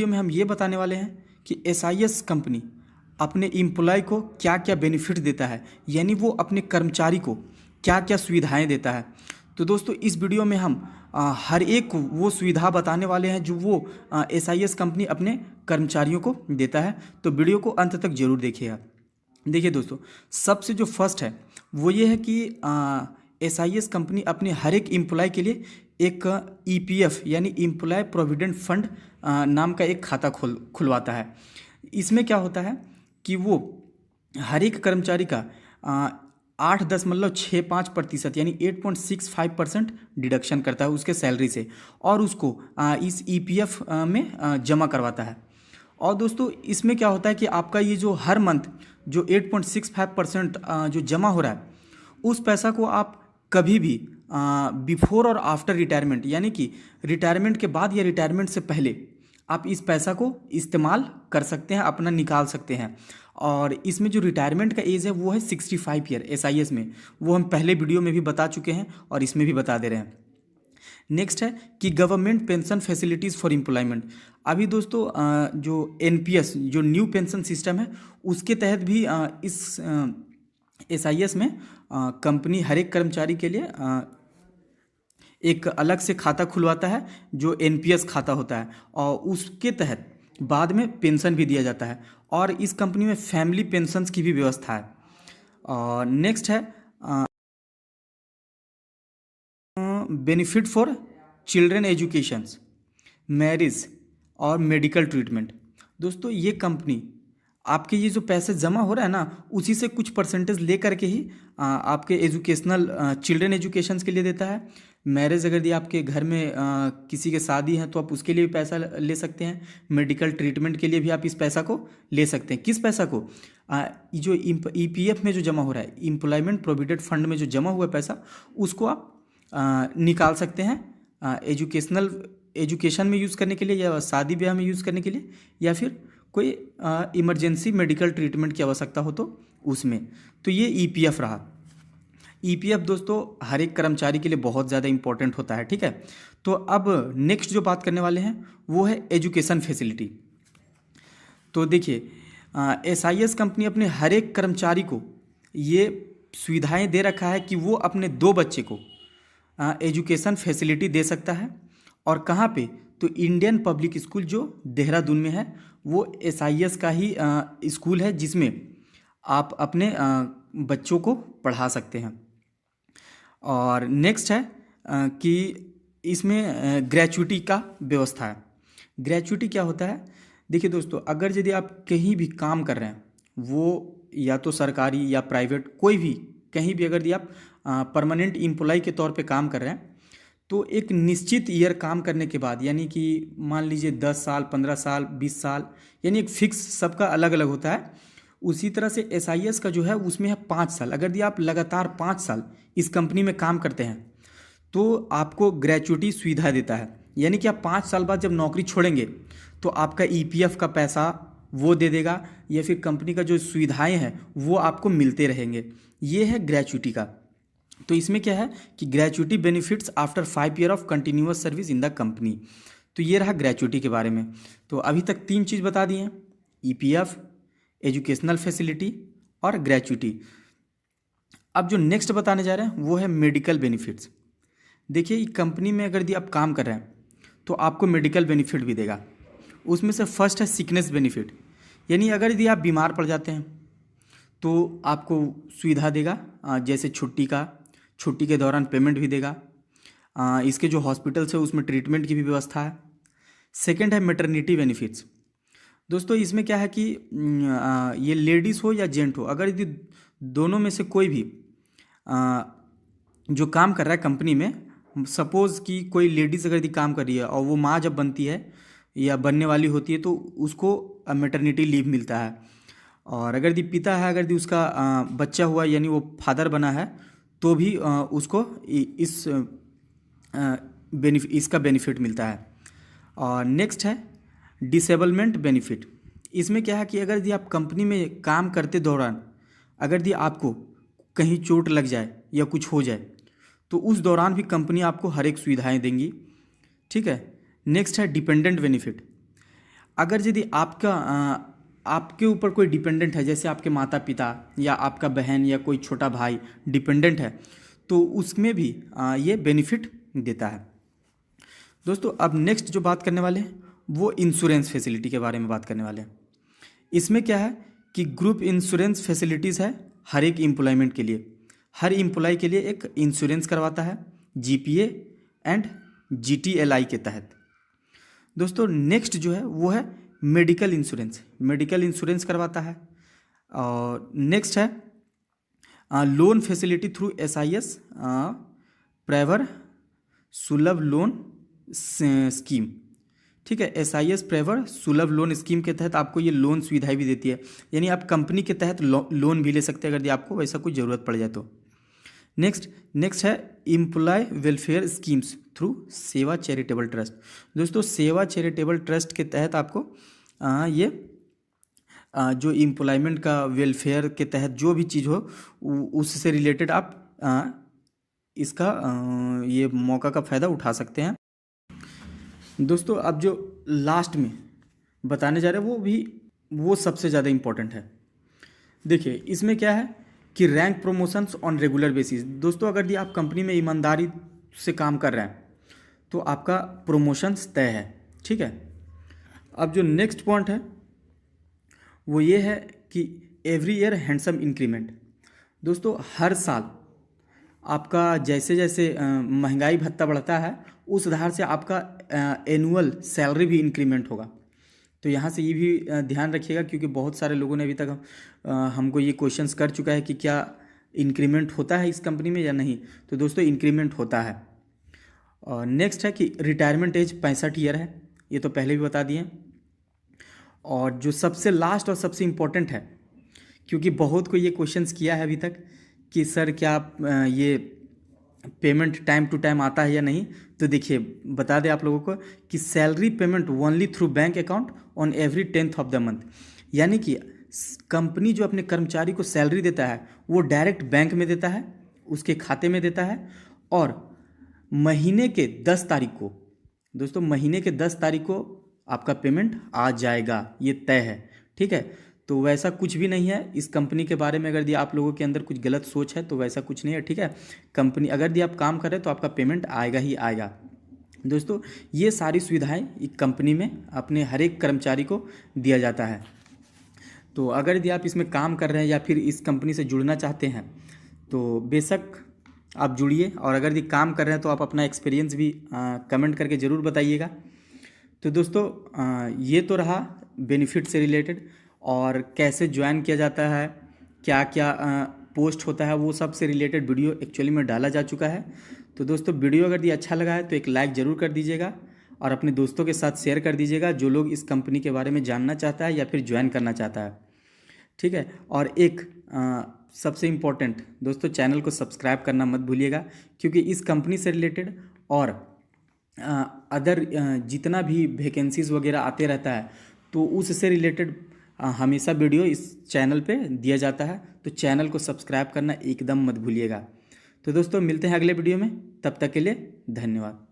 Video में हम ये बताने वाले हैं कि एसआईएस कंपनी अपने एम्प्लॉय को क्या क्या बेनिफिट देता है, यानी वो अपने कर्मचारी को क्या क्या सुविधाएं देता है। तो दोस्तों इस वीडियो में हम हर एक को वो सुविधा बताने वाले हैं जो वो एसआईएस कंपनी अपने कर्मचारियों को देता है। तो वीडियो को अंत तक जरूर देखिएगा। देखिए दोस्तों, सबसे जो फर्स्ट है वो ये है कि एसआईएस कंपनी अपने हर एक एम्प्लॉय के लिए एक ईपीएफ यानी एम्प्लॉय प्रोविडेंट फंड नाम का एक खाता खुलवाता है। इसमें क्या होता है कि वो हर एक कर्मचारी का 8.65% यानी 8.65% डिडक्शन करता है उसके सैलरी से और उसको इस ईपीएफ में जमा करवाता है। और दोस्तों इसमें क्या होता है कि आपका ये जो हर मंथ जो 8.65% जो जमा हो रहा है उस पैसा को आप कभी भी बिफोर और आफ्टर रिटायरमेंट यानी कि रिटायरमेंट के बाद या रिटायरमेंट से पहले आप इस पैसा को इस्तेमाल कर सकते हैं, अपना निकाल सकते हैं। और इसमें जो रिटायरमेंट का एज है वो है 65 ईयर एसआईएस में, वो हम पहले वीडियो में भी बता चुके हैं और इसमें भी बता दे रहे हैं। नेक्स्ट है कि government pension facilities for employment. अभी दोस्तों जो एनपीएस जो न्यू पेंशन सिस्टम है उसके तहत भी इस एसआईएस में कंपनी हर एक कर्मचारी के लिए एक अलग से खाता खुलवाता है जो एनपीएस खाता होता है और उसके तहत बाद में पेंशन भी दिया जाता है। और इस कंपनी में फैमिली पेंशन्स की भी व्यवस्था है। और नेक्स्ट है benefit for children educations, marriage और मेडिकल ट्रीटमेंट। दोस्तों ये कंपनी आपके ये जो पैसे जमा हो रहा है ना उसी से कुछ परसेंटेज ले करके ही आपके एजुकेशनल चिल्ड्रन एजुकेशंस के लिए देता है। मैरिज अगर ये आपके घर में किसी के शादी है तो आप उसके लिए भी पैसा ले सकते हैं। मेडिकल ट्रीटमेंट के लिए भी आप इस पैसा को ले सकते हैं। किस पैसा को? जो ईपीएफ में जो जमा हो रहा है, एम्प्लॉयमेंट प्रोविडेंट फंड में जो जमा हुआ पैसा उसको आप निकाल सकते हैं एजुकेशन में यूज़ करने के लिए या शादी ब्याह में यूज़ करने के लिए या फिर कोई इमरजेंसी मेडिकल ट्रीटमेंट की आवश्यकता हो तो उसमें। तो ये ईपीएफ रहा। ईपीएफ दोस्तों हर एक कर्मचारी के लिए बहुत ज़्यादा इंपॉर्टेंट होता है, ठीक है। तो अब नेक्स्ट जो बात करने वाले हैं वो है एजुकेशन फैसिलिटी। तो देखिए एसआईएस कंपनी अपने हर एक कर्मचारी को ये सुविधाएं दे रखा है कि वो अपने 2 बच्चे को एजुकेशन फैसिलिटी दे सकता है। और कहाँ पे? तो इंडियन पब्लिक स्कूल जो देहरादून में है वो एसआईएस का ही स्कूल है जिसमें आप अपने बच्चों को पढ़ा सकते हैं। और नेक्स्ट है कि इसमें ग्रेचुइटी का व्यवस्था है। ग्रेचुइटी क्या होता है? देखिए दोस्तों, अगर यदि आप कहीं भी काम कर रहे हैं वो या तो सरकारी या प्राइवेट कोई भी कहीं भी अगर यदि आप परमानेंट एम्प्लॉय के तौर पे काम कर रहे हैं तो एक निश्चित ईयर काम करने के बाद यानी कि मान लीजिए 10 साल 15 साल 20 साल यानी एक फिक्स सबका अलग अलग होता है। उसी तरह से एसआईएस का जो है उसमें है 5 साल। अगर यदि आप लगातार 5 साल इस कंपनी में काम करते हैं तो आपको ग्रेचुइटी सुविधा देता है। यानी कि आप 5 साल बाद जब नौकरी छोड़ेंगे तो आपका ईपीएफ का पैसा वो दे देगा या फिर कंपनी का जो सुविधाएं हैं वो आपको मिलते रहेंगे। ये है ग्रेचुइटी का। तो इसमें क्या है कि gratuity benefits after 5 year of continuous service in the company. तो ये रहा ग्रेचुइटी के बारे में। तो अभी तक 3 चीज़ बता दी हैं, ईपीएफ, एजुकेशनल फैसिलिटी और ग्रेचुइटी। अब जो नेक्स्ट बताने जा रहे हैं वो है मेडिकल बेनिफिट्स। देखिए कंपनी में अगर यदि आप काम कर रहे हैं तो आपको मेडिकल बेनिफिट भी देगा। उसमें से फर्स्ट है सिकनेस बेनिफिट, यानी अगर यदि आप बीमार पड़ जाते हैं तो आपको सुविधा देगा, जैसे छुट्टी के दौरान पेमेंट भी देगा। इसके जो हॉस्पिटल्स है उसमें ट्रीटमेंट की भी व्यवस्था है। सेकंड है मैटरनिटी बेनिफिट्स। दोस्तों इसमें क्या है कि ये लेडीज़ हो या जेंट हो, अगर यदि दोनों में से कोई भी जो काम कर रहा है कंपनी में, सपोज़ कि कोई लेडीज़ अगर यदि काम कर रही है और वो माँ जब बनती है या बनने वाली होती है तो उसको मैटरनिटी लीव मिलता है। और अगर यदि पिता है, अगर यदि उसका बच्चा हुआ यानी वो फादर बना है तो भी उसको इसका बेनिफिट मिलता है। और नेक्स्ट है डिसेबलमेंट बेनिफिट। इसमें क्या है कि अगर यदि आप कंपनी में काम करते दौरान अगर यदि आपको कहीं चोट लग जाए या कुछ हो जाए तो उस दौरान भी कंपनी आपको हर एक सुविधाएं देंगी, ठीक है। नेक्स्ट है डिपेंडेंट बेनिफिट। अगर यदि आपके ऊपर कोई डिपेंडेंट है, जैसे आपके माता पिता या आपका बहन या कोई छोटा भाई डिपेंडेंट है, तो उसमें भी ये बेनिफिट देता है। दोस्तों अब नेक्स्ट जो बात करने वाले हैं वो इंश्योरेंस फैसिलिटी के बारे में बात करने वाले हैं। इसमें क्या है कि ग्रुप इंश्योरेंस फैसिलिटीज़ है हर एक एम्प्लॉयमेंट के लिए, हर एम्प्लॉय के लिए एक इंश्योरेंस करवाता है जीपीए एंड जीटीएलआई के तहत। दोस्तों नेक्स्ट जो है वो है मेडिकल इंश्योरेंस, मेडिकल इंश्योरेंस करवाता है। और नेक्स्ट है लोन फैसिलिटी थ्रू एसआईएस प्रेवर सुलभ लोन स्कीम। ठीक है, एसआईएस प्रेवर सुलभ लोन स्कीम के तहत आपको ये लोन सुविधाएं भी देती है, यानी आप कंपनी के तहत लोन भी ले सकते हैं अगर आपको वैसा कुछ ज़रूरत पड़ जाए तो। नेक्स्ट है एम्प्लॉय वेलफेयर स्कीम्स थ्रू सेवा चैरिटेबल ट्रस्ट। दोस्तों सेवा चैरिटेबल ट्रस्ट के तहत आपको ये जो एम्प्लॉयमेंट का वेलफेयर के तहत जो भी चीज़ हो उससे रिलेटेड आप इसका ये मौका का फ़ायदा उठा सकते हैं। दोस्तों अब जो लास्ट में बताने जा रहे हैं वो सबसे ज़्यादा इम्पोर्टेंट है। देखिए इसमें क्या है कि rank promotions on regular basis. दोस्तों अगर ये आप कंपनी में ईमानदारी से काम कर रहे हैं तो आपका प्रमोशंस तय है। ठीक है, अब जो नेक्स्ट पॉइंट है वो ये है कि एवरी ईयर हैंडसम इंक्रीमेंट। दोस्तों हर साल आपका जैसे जैसे महंगाई भत्ता बढ़ता है उस आधार से आपका एनुअल सैलरी भी इंक्रीमेंट होगा। तो यहाँ से ये भी ध्यान रखिएगा, क्योंकि बहुत सारे लोगों ने अभी तक हमको ये क्वेश्चंस कर चुका है कि क्या इंक्रीमेंट होता है इस कंपनी में या नहीं। तो दोस्तों इंक्रीमेंट होता है। और नेक्स्ट है कि रिटायरमेंट एज 65 ईयर है, ये तो पहले भी बता दिए। और जो सबसे लास्ट और सबसे इम्पोर्टेंट है, क्योंकि बहुत को ये क्वेश्चंस किया है अभी तक कि सर क्या ये पेमेंट टाइम टू टाइम आता है या नहीं, तो देखिए बता दें आप लोगों को कि salary payment only through bank account on every 10th of the month. यानी कि कंपनी जो अपने कर्मचारी को सैलरी देता है वो डायरेक्ट बैंक में देता है, उसके खाते में देता है, और महीने के 10 तारीख को, दोस्तों महीने के 10 तारीख को आपका पेमेंट आ जाएगा, ये तय है। ठीक है, तो वैसा कुछ भी नहीं है इस कंपनी के बारे में। अगर ये आप लोगों के अंदर कुछ गलत सोच है तो वैसा कुछ नहीं है। ठीक है, कंपनी अगर ये आप काम कर रहे हैं तो आपका पेमेंट आएगा ही आएगा। दोस्तों ये सारी सुविधाएं एक कंपनी में अपने हर एक कर्मचारी को दिया जाता है। तो अगर यदि आप इसमें काम कर रहे हैं या फिर इस कंपनी से जुड़ना चाहते हैं तो बेशक आप जुड़िए, और अगर ये काम कर रहे हैं तो आप अपना एक्सपीरियंस भी कमेंट करके ज़रूर बताइएगा। तो दोस्तों ये तो रहा बेनिफिट से रिलेटेड, और कैसे ज्वाइन किया जाता है, क्या क्या पोस्ट होता है, वो सब से रिलेटेड वीडियो एक्चुअली में डाला जा चुका है। तो दोस्तों वीडियो अगर ये अच्छा लगा है तो एक लाइक ज़रूर कर दीजिएगा, और अपने दोस्तों के साथ शेयर कर दीजिएगा जो लोग इस कंपनी के बारे में जानना चाहता है या फिर ज्वाइन करना चाहता है। ठीक है, और एक सबसे इम्पोर्टेंट दोस्तों, चैनल को सब्सक्राइब करना मत भूलिएगा, क्योंकि इस कंपनी से रिलेटेड और अदर जितना भी वैकेंसीज़ वगैरह आते रहता है तो उससे रिलेटेड हमेशा वीडियो इस चैनल पे दिया जाता है। तो चैनल को सब्सक्राइब करना एकदम मत भूलिएगा। तो दोस्तों मिलते हैं अगले वीडियो में, तब तक के लिए धन्यवाद।